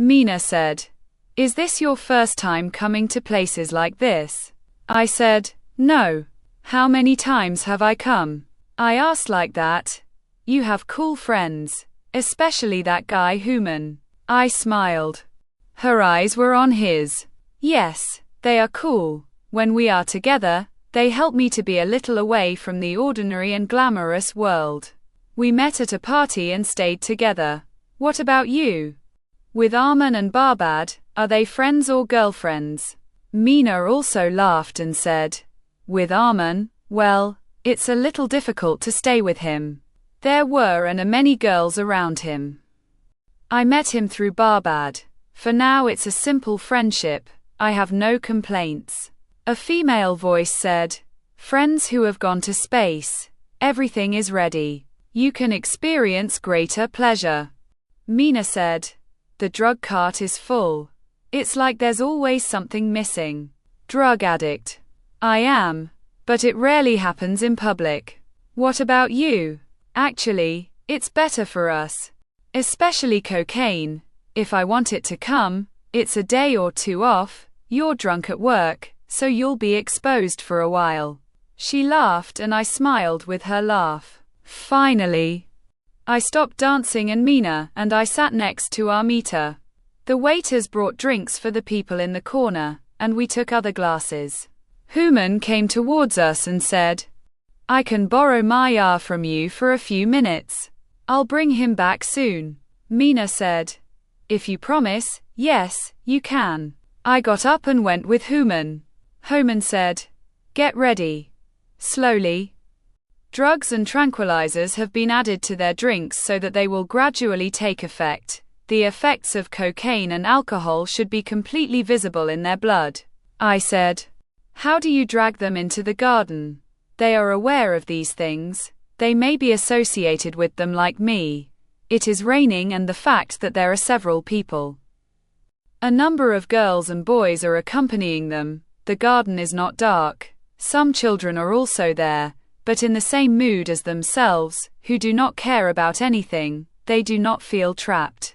Mina said, "Is this your first time coming to places like this?" I said, "No. How many times have I come?" I asked like that. "You have cool friends. Especially that guy Hooman." I smiled. Her eyes were on his. "Yes, they are cool. When we are together, they help me to be a little away from the ordinary and glamorous world. We met at a party and stayed together. What about you? With Arman and Barbad, are they friends or girlfriends?" Mina also laughed and said, "With Arman, well, it's a little difficult to stay with him. There were and are many girls around him. I met him through Barbad. For now it's a simple friendship. I have no complaints." A female voice said, "Friends who have gone to space. Everything is ready. You can experience greater pleasure." Mina said, "The drug cart is full. It's like there's always something missing." Drug addict. I am, but it rarely happens in public. What about you? Actually, it's better for us. Especially cocaine. If I want it to come, it's a day or two off. You're drunk at work, so you'll be exposed for a while. She laughed and I smiled with her laugh. Finally, I stopped dancing and Mina and I sat next to Armita. The waiters brought drinks for the people in the corner, and we took other glasses. Hooman came towards us and said, "I can borrow Maya from you for a few minutes. I'll bring him back soon." Mina said, "If you promise, yes, you can." I got up and went with Hooman. Hooman said, "Get ready." Slowly. Drugs and tranquilizers have been added to their drinks so that they will gradually take effect. The effects of cocaine and alcohol should be completely visible in their blood. I said, "How do you drag them into the garden?" They are aware of these things. They may be associated with them like me. It is raining and the fact that there are several people. A number of girls and boys are accompanying them. The garden is not dark. Some children are also there, but in the same mood as themselves, who do not care about anything. They do not feel trapped.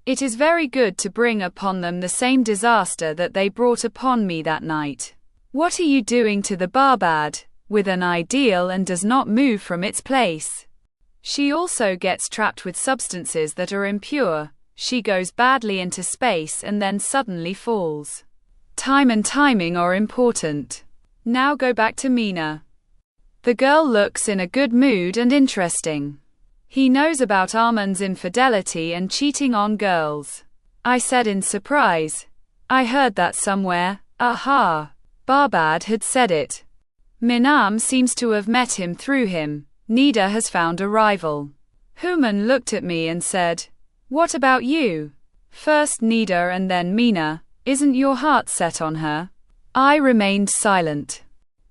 It is very good to bring upon them the same disaster that they brought upon me that night. What are you doing to the Barbad? With an ideal and does not move from its place. She also gets trapped with substances that are impure. She goes badly into space and then suddenly falls. Time and timing are important. Now go back to Mina. The girl looks in a good mood and interesting. He knows about Arman's infidelity and cheating on girls. I said in surprise. I heard that somewhere. Aha. Barbad had said it. Minam seems to have met him through him. Nida has found a rival. Hooman looked at me and said, "What about you?" First Nida and then Mina. Isn't your heart set on her? I remained silent.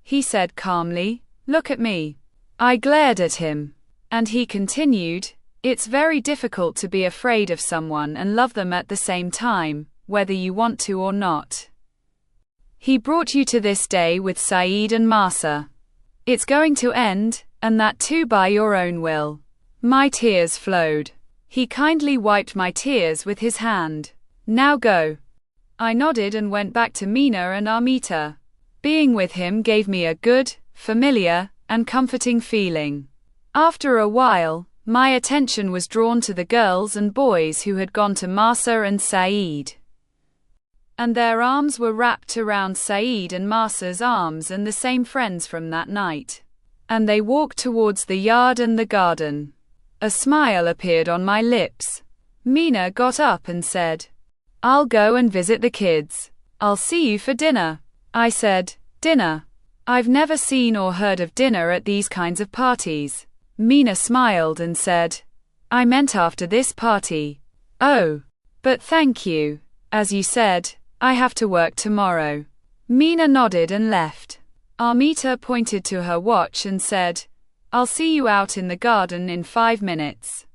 He said calmly, "Look at me." I glared at him. And he continued, "It's very difficult to be afraid of someone and love them at the same time, whether you want to or not. He brought you to this day with Saeed and Masa. It's going to end, and that too by your own will." My tears flowed. He kindly wiped my tears with his hand. "Now go." I nodded and went back to Mina and Armita. Being with him gave me a good, familiar, and comforting feeling. After a while, my attention was drawn to the girls and boys who had gone to Masa and Saeed. And their arms were wrapped around Saeed and Masa's arms and the same friends from that night. And they walked towards the yard and the garden. A smile appeared on my lips. Mina got up and said, "I'll go and visit the kids. I'll see you for dinner." I said, "Dinner? I've never seen or heard of dinner at these kinds of parties." Mina smiled and said, "I meant after this party." "Oh, but thank you. As you said, I have to work tomorrow." Mina nodded and left. Armita pointed to her watch and said, "I'll see you out in the garden in 5 minutes.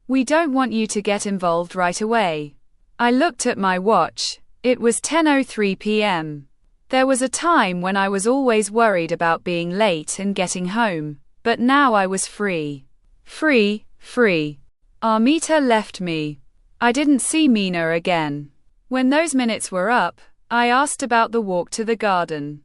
We don't want you to get involved right away." I looked at my watch. It was 10:03 p.m. There was a time when I was always worried about being late and getting home, but now I was free. Free. Armita left me. I didn't see Mina again. When those minutes were up, I asked about the walk to the garden.